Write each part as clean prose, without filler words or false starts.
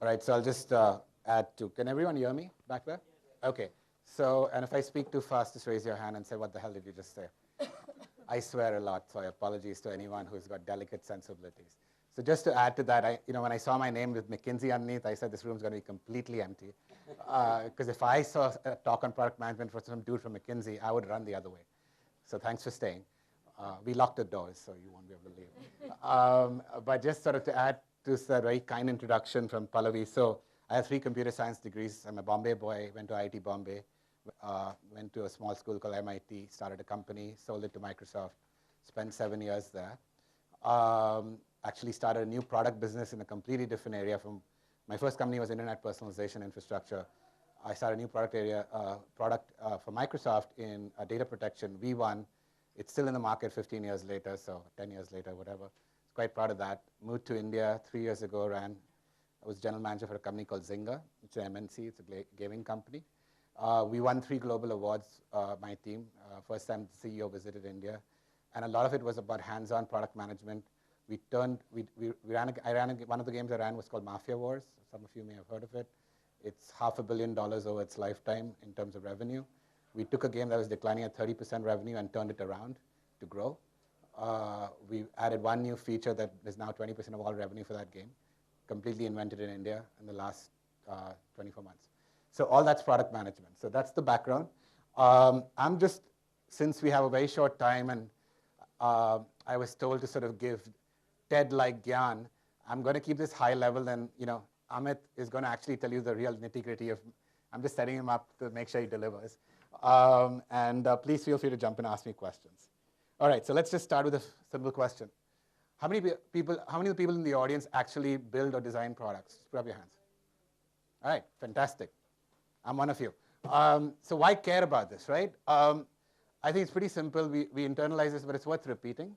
All right, so I'll just add to. Can everyone hear me back there? Okay. So, and if I speak too fast, just raise your hand and say, what the hell did you just say? I swear a lot, so apologies to anyone who's got delicate sensibilities. So just to add to that, when I saw my name with McKinsey underneath, I said this room's going to be completely empty. Because if I saw a talk on product management for some dude from McKinsey, I would run the other way. So thanks for staying. We locked the doors, so you won't be able to leave. But just sort of to add to a very kind introduction from Pallavi. So I have 3 computer science degrees. I'm a Bombay boy, went to IIT Bombay, went to a small school called MIT, started a company, sold it to Microsoft, spent 7 years there. Actually started a new product business in a completely different area. From my first company was internet personalization infrastructure. I started a new product for Microsoft in data protection, V1. It's still in the market 15 years later, so 10 years later, whatever. I was quite proud of that. Moved to India 3 years ago, I was general manager for a company called Zynga. It's an MNC, it's a gaming company. We won 3 global awards, my team. First time the CEO visited India. And a lot of it was about hands-on product management. One of the games I ran was called Mafia Wars. Some of you may have heard of it. It's $500 million over its lifetime in terms of revenue. We took a game that was declining at 30% revenue and turned it around to grow. We added 1 new feature that is now 20% of all revenue for that game, completely invented in India in the last 24 months. So all that's product management. So that's the background. Since we have a very short time and I was told to sort of give TED-like gyan, I'm going to keep this high level, and Amit is going to actually tell you the real nitty-gritty of. I'm just setting him up to make sure he delivers. Please feel free to jump and ask me questions. All right, so let's just start with a simple question. How many people in the audience actually build or design products? Just put up your hands. All right, fantastic. I'm one of you. So why care about this, right? I think it's pretty simple. We internalize this, but it's worth repeating.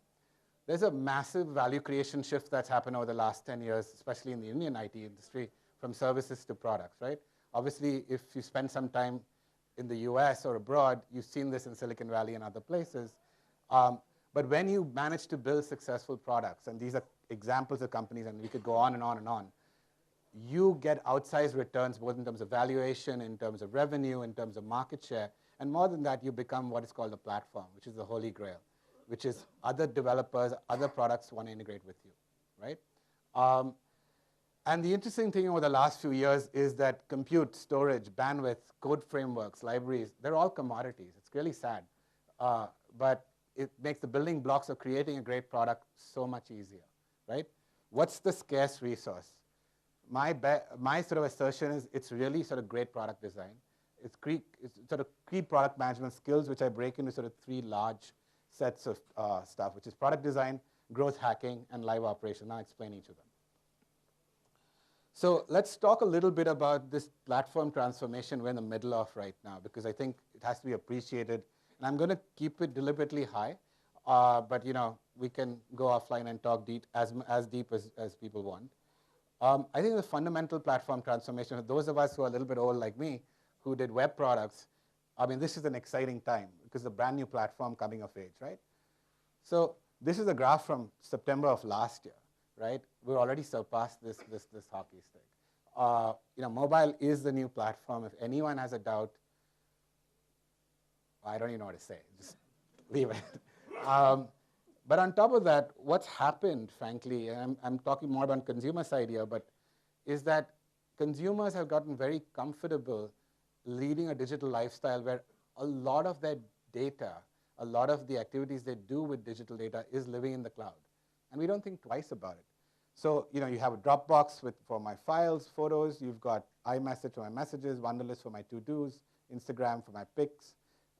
There's a massive value creation shift that's happened over the last 10 years, especially in the Indian IT industry, from services to products, right? Obviously, if you spend some time in the US or abroad, you've seen this in Silicon Valley and other places. But when you manage to build successful products, and these are examples of companies, and we could go on and on and on, you get outsized returns both in terms of valuation, in terms of revenue, in terms of market share, and more than that, you become what is called a platform, which is the holy grail, which is other developers, other products want to integrate with you, right? And the interesting thing over the last few years is that compute, storage, bandwidth, code frameworks, libraries, they're all commodities. It's really sad, but it makes the building blocks of creating a great product so much easier, right? What's the scarce resource? My sort of assertion is it's really sort of great product design. It's sort of key product management skills, which I break into sort of 3 large sets of stuff, which is product design, growth hacking, and live operation. I'll explain each of them. So let's talk a little bit about this platform transformation we're in the middle of right now, because I think it has to be appreciated. And I'm going to keep it deliberately high, but we can go offline and talk as deep as people want. I think the fundamental platform transformation, for those of us who are a little bit old like me, who did web products, I mean, this is an exciting time because it's a brand new platform coming of age, right? So this is a graph from September of last year, right? We've already surpassed this hockey stick. Mobile is the new platform. If anyone has a doubt, I don't even know what to say. Just leave it. But on top of that, what's happened, frankly, and I'm talking more about consumer side here, but is that consumers have gotten very comfortable leading a digital lifestyle where a lot of their data, a lot of the activities they do with digital data is living in the cloud. And we don't think twice about it. So, you have a Dropbox for my files, photos. You've got iMessage for my messages, Wunderlist for my to-dos, Instagram for my pics,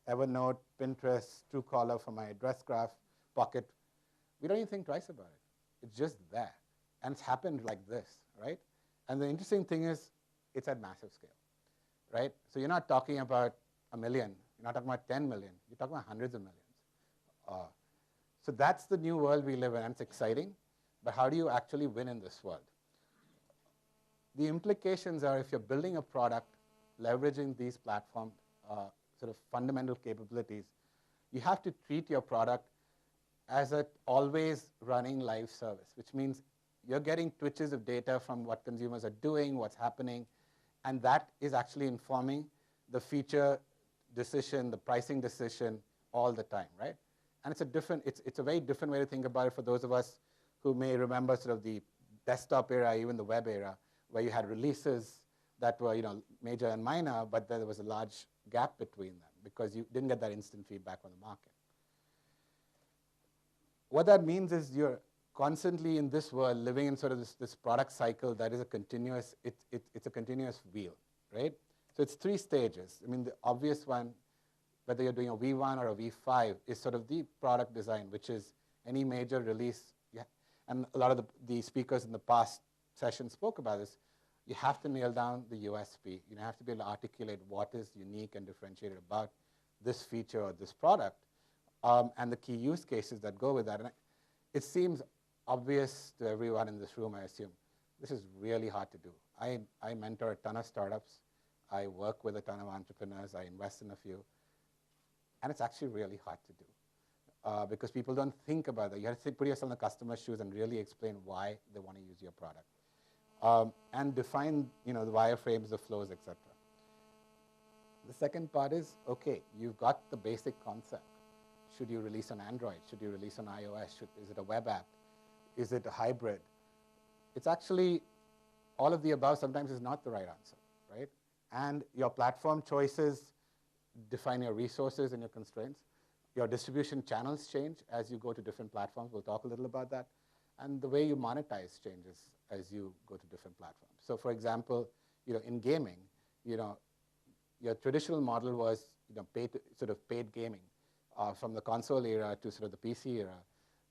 Evernote, Pinterest, Truecaller for my address graph, Pocket. We don't even think twice about it. It's just there. And it's happened like this, right? And the interesting thing is it's at massive scale, right? So you're not talking about 1 million. You're not talking about 10 million. You're talking about hundreds of millions. So that's the new world we live in, and it's exciting. But how do you actually win in this world? The implications are if you're building a product, leveraging these platform sort of fundamental capabilities, you have to treat your product as an always running live service, which means you're getting twitches of data from what consumers are doing, what's happening, and that is actually informing the feature decision, the pricing decision all the time, right? And it's a very different way to think about it for those of us who may remember sort of the desktop era, even the web era, where you had releases that were major and minor, but there was a large gap between them because you didn't get that instant feedback on the market. What that means is you're constantly in this world living in sort of this product cycle that is a continuous, it's a continuous wheel, right? So it's 3 stages. I mean, the obvious one, whether you're doing a V1 or a V5, is sort of the product design, which is any major release. Yeah, and a lot of the speakers in the past session spoke about this. You have to nail down the USP. You have to be able to articulate what is unique and differentiated about this feature or this product, and the key use cases that go with that. And it seems obvious to everyone in this room, I assume. This is really hard to do. I mentor a ton of startups. I work with a ton of entrepreneurs. I invest in a few. And it's actually really hard to do because people don't think about that. You have to put yourself in the customer's shoes and really explain why they want to use your product. And define the wireframes, the flows, etc. The second part is, okay, you've got the basic concept. Should you release on Android? Should you release on iOS? Is it a web app? Is it a hybrid? It's actually all of the above sometimes is not the right answer, right? And your platform choices define your resources and your constraints. Your distribution channels change as you go to different platforms. We'll talk a little about that. And the way you monetize changes as you go to different platforms. So for example, in gaming, your traditional model was paid gaming from the console era to sort of the PC era.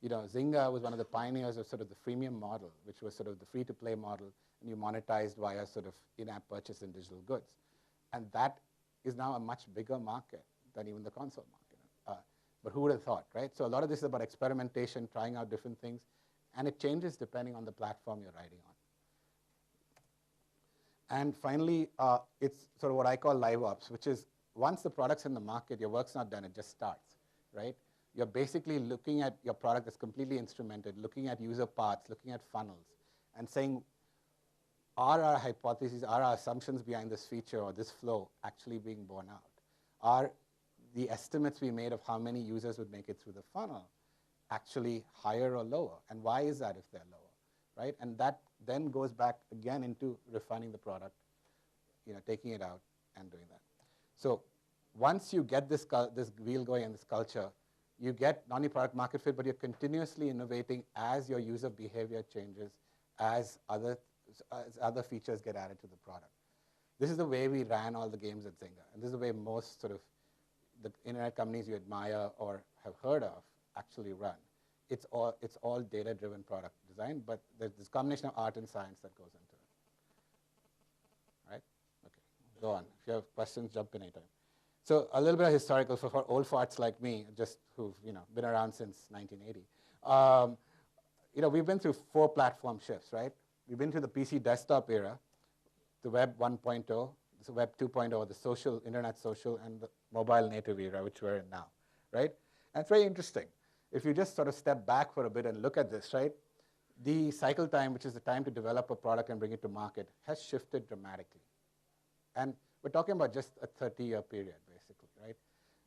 Zynga was one of the pioneers of sort of the freemium model, which was sort of the free-to-play model, and you monetized via sort of in-app purchase in digital goods. And that is now a much bigger market than even the console market. But who would have thought, right? So a lot of this is about experimentation, trying out different things, and it changes depending on the platform you're riding on. And finally, it's sort of what I call Liveops, which is once the product's in the market, your work's not done, it just starts, right? You're basically looking at your product that's completely instrumented, looking at user paths, looking at funnels, and saying, are our hypotheses, are our assumptions behind this feature or this flow actually being borne out? Are the estimates we made of how many users would make it through the funnel actually higher or lower? And why is that if they're lower, right? And that then goes back again into refining the product, taking it out and doing that. So once you get this wheel going and this culture, you get not only product market fit, but you're continuously innovating as your user behavior changes, as other features get added to the product. This is the way we ran all the games at Zynga. And this is the way most sort of the internet companies you admire or have heard of actually run. It's all data-driven product design, but there's this combination of art and science that goes into it. Right? Okay, go on. If you have questions, jump in anytime. So a little bit of historical for old farts like me, just who've been around since 1980. We've been through 4 platform shifts, right? We've been through the PC desktop era, the web 1.0, the web 2.0, the social, internet social, and the mobile native era, which we're in now, right? And it's very interesting. If you just sort of step back for a bit and look at this, right? The cycle time, which is the time to develop a product and bring it to market, has shifted dramatically. And we're talking about just a 30-year period, basically, right?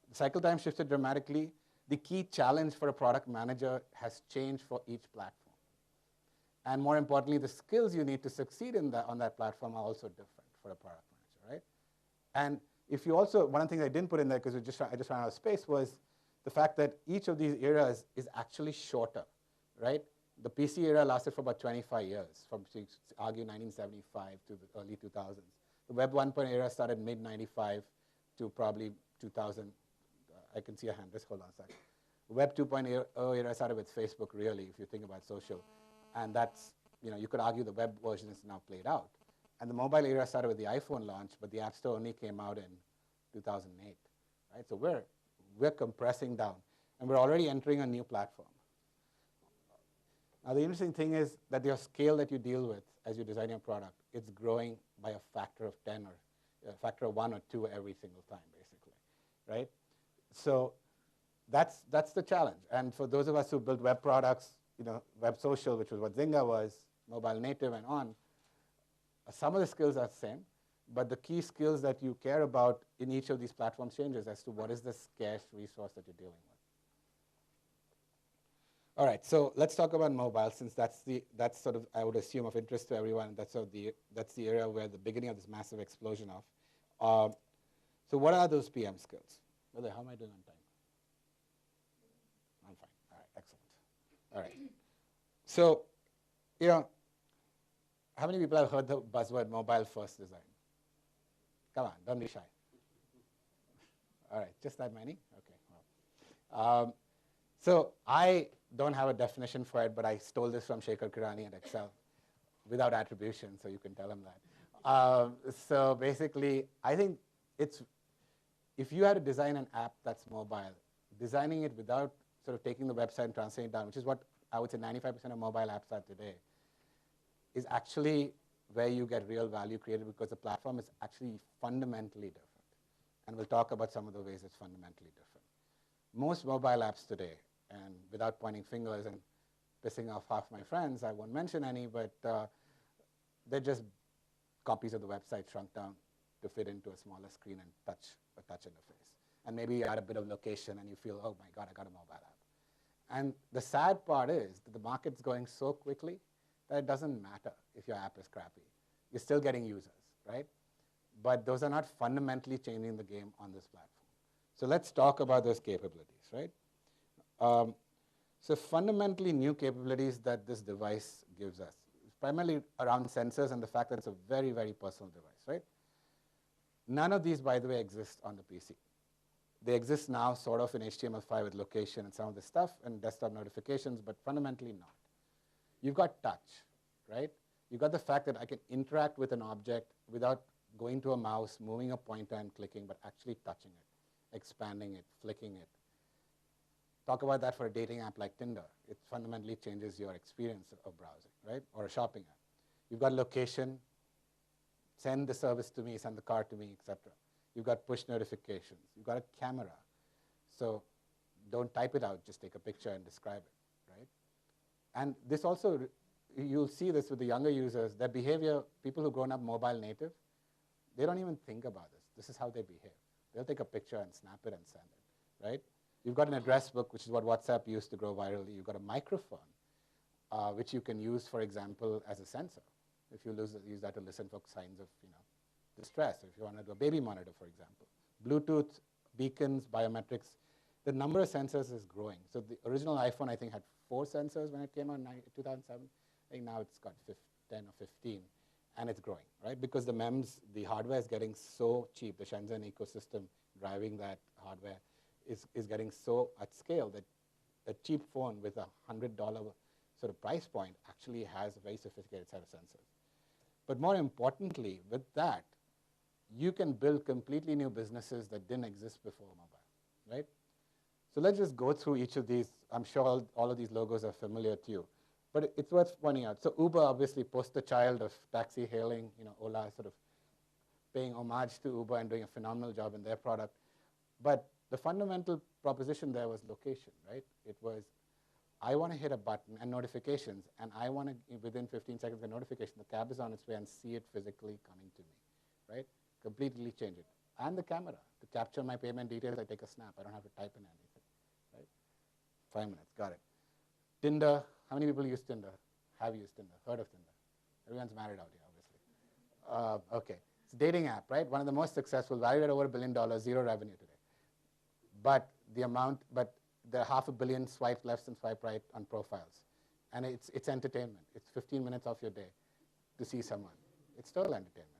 The cycle time shifted dramatically. The key challenge for a product manager has changed for each platform. And more importantly, the skills you need to succeed on that platform are also different for a product manager, right? And if you also, one of the things I didn't put in there because I just ran out of space was the fact that each of these eras is actually shorter, right? The PC era lasted for about 25 years, from argue 1975 to the early 2000s. The Web 1.0 era started mid-95 to probably 2000. I can see a hand, just hold on a second. The Web 2.0 era started with Facebook, really, if you think about social. And that's, you could argue the web version is now played out. And the mobile era started with the iPhone launch, but the App Store only came out in 2008, right? So we're compressing down, and we're already entering a new platform. Now, the interesting thing is that your scale that you deal with as you design your product, it's growing by a factor of 10 or a factor of 1 or 2 every single time, basically, right? So that's the challenge. And for those of us who build web products, Web Social, which was what Zynga was, mobile native, and on. Some of the skills are the same, but the key skills that you care about in each of these platforms changes as to what is the scarce resource that you're dealing with. All right, so let's talk about mobile, since that's sort of, I would assume, of interest to everyone. That's the area where the beginning of this massive explosion of. So what are those PM skills? How am I doing on time? I'm fine. All right, excellent. All right. So, how many people have heard the buzzword mobile first design? Come on, don't be shy. All right, just that many? Okay. Well. So I don't have a definition for it, but I stole this from Shekhar Kirani at Excel without attribution, so you can tell him that. So basically, I think if you had to design an app that's mobile, designing it without sort of taking the website and translating it down, which is what I would say 95% of mobile apps are today, is actually where you get real value created, because the platform is actually fundamentally different. And we'll talk about some of the ways it's fundamentally different. Most mobile apps today, and without pointing fingers and pissing off half my friends, I won't mention any, but they're just copies of the website shrunk down to fit into a smaller screen and a touch interface. And maybe you add a bit of location and you feel, oh my God, I got a mobile app. And the sad part is that the market's going so quickly that it doesn't matter if your app is crappy. You're still getting users, right? But those are not fundamentally changing the game on this platform. So let's talk about those capabilities, right? So fundamentally new capabilities that this device gives us, primarily around sensors and the fact that it's a very, very personal device, right? None of these, by the way, exist on the PC. They exist now sort of in HTML5 with location and some of the stuff and desktop notifications, but fundamentally not. You've got touch, right? You've got the fact that I can interact with an object without going to a mouse, moving a pointer and clicking, but actually touching it, expanding it, flicking it. Talk about that for a dating app like Tinder. It fundamentally changes your experience of browsing, right? Or a shopping app. You've got location, send the service to me, send the car to me, etc. You've got push notifications. You've got a camera. So don't type it out, just take a picture and describe it, right? And this also, you'll see this with the younger users, their behavior, people who've grown up mobile native, they don't even think about this. This is how they behave. They'll take a picture and snap it and send it, right? You've got an address book, which is what WhatsApp used to grow virally. You've got a microphone, which you can use, for example, as a sensor. If you use that to listen for signs of distress, or if you want to do a baby monitor, for example. Bluetooth, beacons, biometrics, the number of sensors is growing. So the original iPhone, I think, had 4 sensors when it came out in 2007. I think now it's got 10 or 15, and it's growing, right? Because the MEMS, the hardware is getting so cheap. The Shenzhen ecosystem driving that hardware is getting so at scale that a cheap phone with a $100 sort of price point actually has a very sophisticated set of sensors. But more importantly, with that, you can build completely new businesses that didn't exist before mobile, right? So let's just go through each of these. I'm sure all of these logos are familiar to you, but it's worth pointing out. So Uber, obviously, poster child of taxi hailing. Ola sort of paying homage to Uber and doing a phenomenal job in their product. But the fundamental proposition there was location, right? It was, I want to hit a button and notifications, and I want to, within 15 seconds of notification, the cab is on its way and see it physically coming to me, right? Completely change it. And the camera. To capture my payment details, I take a snap. I don't have to type in anything, right? 5 minutes, got it. Tinder, how many people use Tinder? Have used Tinder, heard of Tinder? Everyone's married out here, obviously. Okay, it's a dating app, right? One of the most successful, valued at over $1 billion, zero revenue today. But there are 500 million swipe left and swipe right on profiles. And it's entertainment. It's 15 minutes off your day to see someone. It's total entertainment.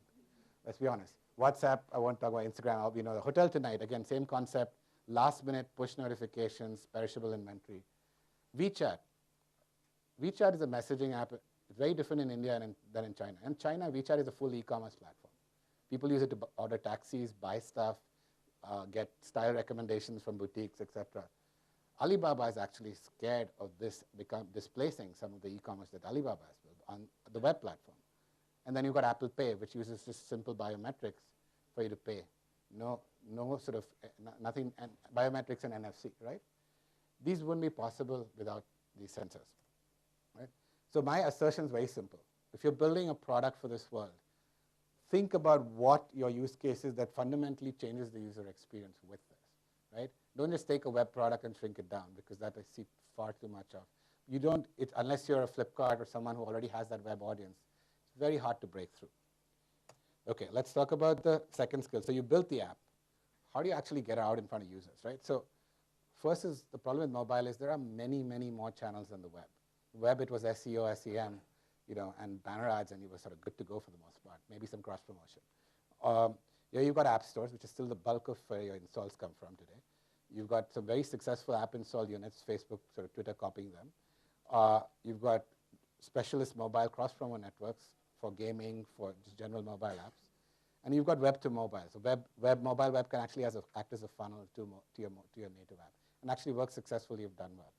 Let's be honest. WhatsApp, I won't talk about Instagram. The hotel tonight, again, same concept. Last minute push notifications, perishable inventory. WeChat. WeChat is a messaging app. It's very different in India than in China. In China, WeChat is a full e-commerce platform. People use it to order taxis, buy stuff, get style recommendations from boutiques, etc. Alibaba is actually scared of this displacing some of the e-commerce that Alibaba has built on the web platform. And then you've got Apple Pay, which uses just simple biometrics for you to pay. No sort of, nothing, and biometrics and NFC, right? These wouldn't be possible without these sensors, right? So my assertion is very simple. If you're building a product for this world, think about what your use case is that fundamentally changes the user experience with this, right? Don't just take a web product and shrink it down, because that I see far too much of. You don't, unless you're a Flipkart or someone who already has that web audience, it's very hard to break through. Okay, let's talk about the second skill. So you built the app. How do you actually get it out in front of users, right? So first is the problem with mobile is there are many, many more channels than the web. Web, it was SEO, SEM, and banner ads, and you were sort of good to go for the most part, maybe some cross-promotion. You've got app stores, which is still the bulk of where your installs come from today. You've got some very successful app install units, Facebook, sort of Twitter copying them. You've got specialist mobile cross-promo networks for gaming, for just general mobile apps. And you've got web to mobile. So mobile web can actually act as a funnel to your native app, and actually work successfully if done well.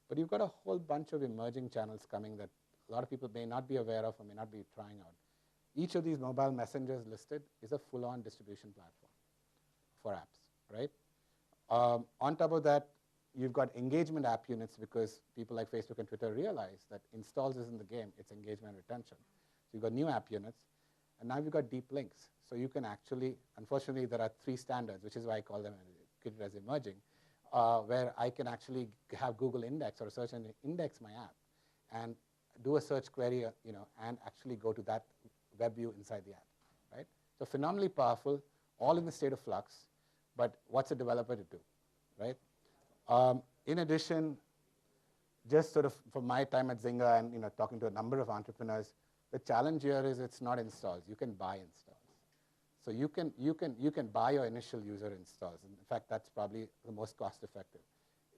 But you've got a whole bunch of emerging channels coming that a lot of people may not be aware of or may not be trying out. Each of these mobile messengers listed is a full-on distribution platform for apps, right? On top of that, you've got engagement app units, because people like Facebook and Twitter realize that installs isn't the game, it's engagement and retention. So you've got new app units, and now you've got deep links. So you can actually, unfortunately, there are 3 standards, which is why I call them as emerging, where I can actually have Google index or a search engine index my app and do a search query, and actually go to that web view inside the app, right? So phenomenally powerful, all in the state of flux, but what's a developer to do, right? In addition, just sort of from my time at Zynga and talking to a number of entrepreneurs, the challenge here is it's not installs. You can buy installs. So you can buy your initial user installs. In fact, that's probably the most cost effective.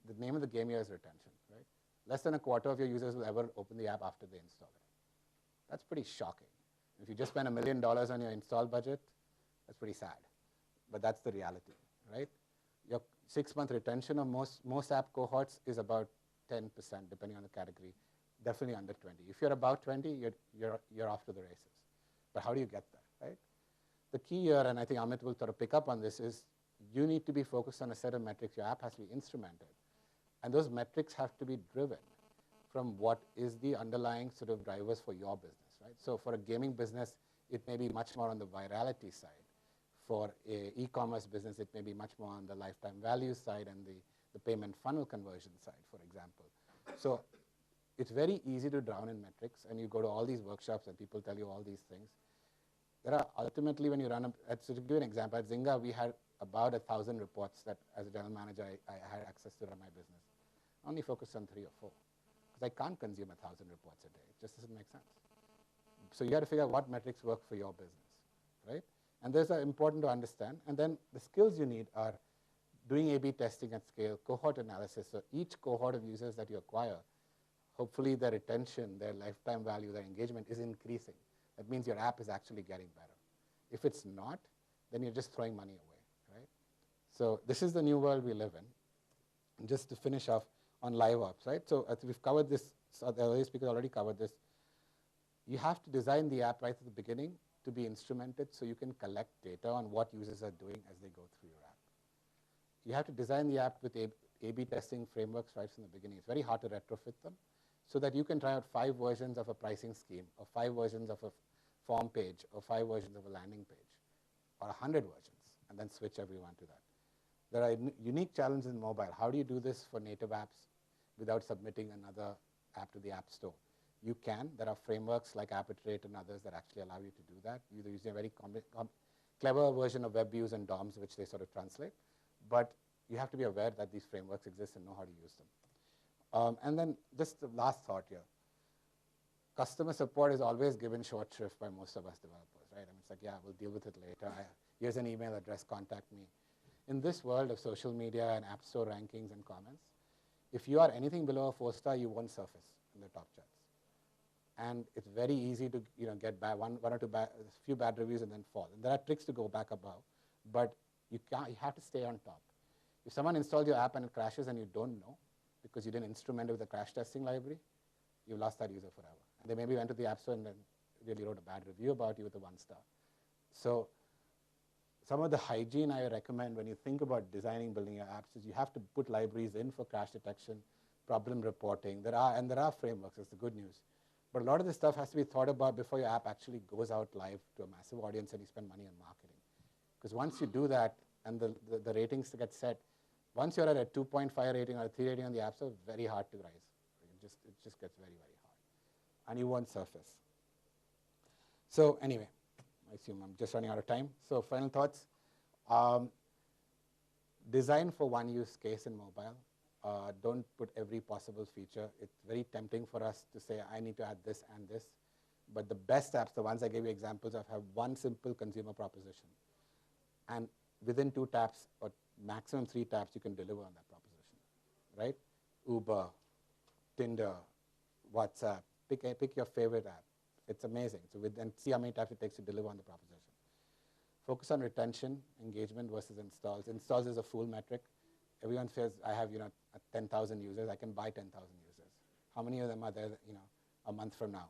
The name of the game here is retention, right? Less than a quarter of your users will ever open the app after they install it. That's pretty shocking. If you just spend $1 million on your install budget, that's pretty sad. But that's the reality, right? Your 6-month retention of most app cohorts is about 10%, depending on the category. Definitely under 20. If you're about 20, you're off to the races. But how do you get there, right? The key here, and I think Amit will sort of pick up on this, is you need to be focused on a set of metrics. Your app has to be instrumented. And those metrics have to be driven from what is the underlying sort of drivers for your business, right? So for a gaming business, it may be much more on the virality side. For an e-commerce business, it may be much more on the lifetime value side and the payment funnel conversion side, for example. So it's very easy to drown in metrics, and you go to all these workshops and people tell you all these things. There are ultimately, when you run to give you an example, at Zynga, we had about 1,000 reports that as a general manager, I had access to run my business. I only focused on 3 or 4, because I can't consume 1,000 reports a day. It just doesn't make sense. So you got to figure out what metrics work for your business, right? And those are important to understand. And then the skills you need are doing A/B testing at scale, cohort analysis. So each cohort of users that you acquire, hopefully their retention, their lifetime value, their engagement is increasing. That means your app is actually getting better. If it's not, then you're just throwing money away, right? So this is the new world we live in. And just to finish off on Liveops, right? So we've covered this, so the earlier speakers already covered this. You have to design the app right at the beginning to be instrumented so you can collect data on what users are doing as they go through your app. You have to design the app with A/B testing frameworks right from the beginning. It's very hard to retrofit them, so that you can try out 5 versions of a pricing scheme, or 5 versions of a form page, or 5 versions of a landing page, or 100 versions, and then switch everyone to that. There are unique challenges in mobile. How do you do this for native apps without submitting another app to the App Store? You can. There are frameworks like Appitrate and others that actually allow you to do that. You're using a very clever version of web views and DOMs, which they sort of translate. But you have to be aware that these frameworks exist and know how to use them. And then just the last thought here. Customer support is always given short shrift by most of us developers, right? I mean, it's like, yeah, we'll deal with it later. Here's an email address, contact me. In this world of social media and App Store rankings and comments, if you are anything below a 4-star, you won't surface in the top charts. And it's very easy to get one or two few bad reviews and then fall. And there are tricks to go back above, but you have to stay on top. If someone installs your app and it crashes and you don't know because you didn't instrument it with a crash testing library, you lost that user forever. And they maybe went to the App Store and then really wrote a bad review about you with a 1-star. So some of the hygiene I recommend when you think about designing, building your apps is you have to put libraries in for crash detection, problem reporting. There are frameworks, that's the good news. But a lot of this stuff has to be thought about before your app actually goes out live to a massive audience and you spend money on marketing. Because once you do that and the ratings get set, once you're at a 2.5 rating or a 3 rating on the app store, very hard to rise. It just gets very, very hard. And you won't surface. So anyway, I assume I'm just running out of time. So final thoughts. Design for one use case in mobile. Don't put every possible feature. It's very tempting for us to say, I need to add this and this. But the best apps, the ones I gave you examples of, have one simple consumer proposition. And within 2 taps or maximum 3 taps, you can deliver on that proposition, right? Uber, Tinder, WhatsApp, pick your favorite app. It's amazing. So and see how many taps it takes to deliver on the proposition. Focus on retention, engagement versus installs. Installs is a fool metric. Everyone says, I have 10,000 users. I can buy 10,000 users. How many of them are there a month from now?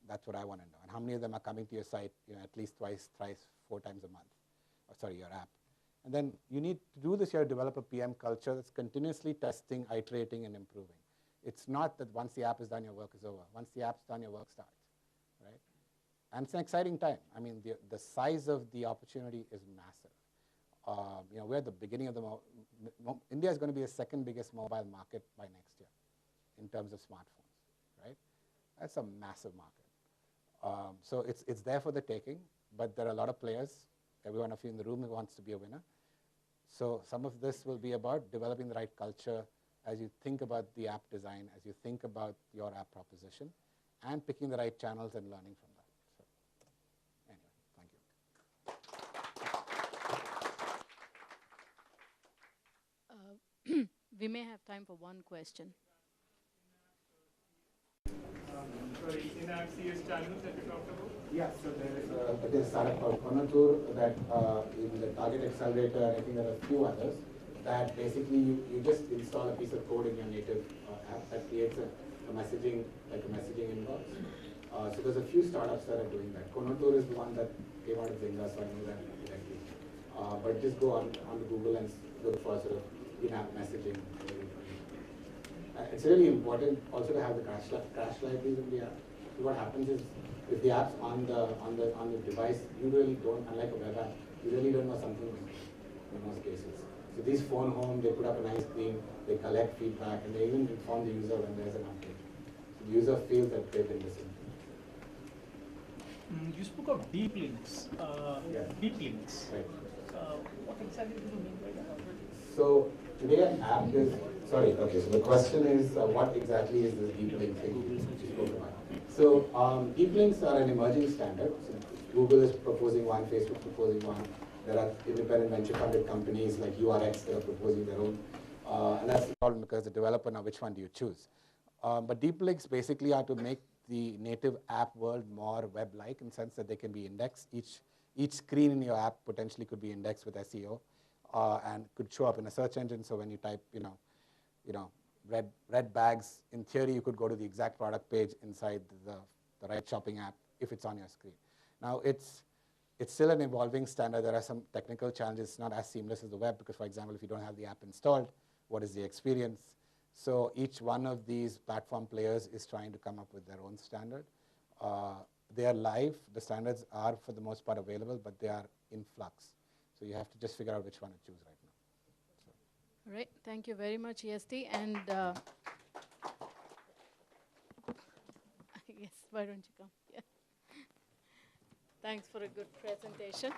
That's what I want to know. And how many of them are coming to your site at least twice, thrice, 4 times a month? Sorry, your app. And then you need to do this, you have to develop a PM culture that's continuously testing, iterating, and improving. It's not that once the app is done, your work is over. Once the app's done, your work starts, right? And it's an exciting time. I mean, the size of the opportunity is massive. We're at the beginning of the, India is going to be the 2nd biggest mobile market by next year in terms of smartphones, right? That's a massive market. So it's there for the taking, but there are a lot of players. Every one of you in the room wants to be a winner. So some of this will be about developing the right culture as you think about the app design, as you think about your app proposition, and picking the right channels and learning from that. So anyway, thank you. We may have time for one question. Sorry, in-app CS channels that you talked about? Yeah, so there is a startup called Konatur that in the Target Accelerator, I think there are a few others, that basically you just install a piece of code in your native app that creates a messaging, like a messaging inbox. So there's a few startups that are doing that. Konatur is the one that came out of Zynga, so I know that directly. But just go on Google and look for sort of in-app messaging. It's really important also to have the crash libraries in the app. So what happens is, if the app's on the device, you really don't, unlike a web app, you really don't know something in most cases. So these phone home, they put up a nice theme, they collect feedback, and they even inform the user when there's an update. So the user feels that they've been listened You spoke of deep links. Yeah. Deep links. Right. What exactly do you mean by that? So today an app is, so the question is what exactly is this deep link thing you spoke about? So deep links are an emerging standard. So Google is proposing one, Facebook proposing one. There are independent venture funded companies like URX that are proposing their own. And that's the problem because the developer now, which one do you choose? But deep links basically are to make the native app world more web-like in the sense that they can be indexed. Each screen in your app potentially could be indexed with SEO and could show up in a search engine. So when you type, red bags, in theory, you could go to the exact product page inside the right shopping app if it's on your screen. Now, it's still an evolving standard. There are some technical challenges. It's not as seamless as the web because, for example, if you don't have the app installed, what is the experience? So each one of these platform players is trying to come up with their own standard. They are live. The standards are, for the most part, available, but they are in flux. So you have to just figure out which one to choose right now. So. All right. Thank you very much, EST. And yes, why don't you come? Yeah. Thanks for a good presentation.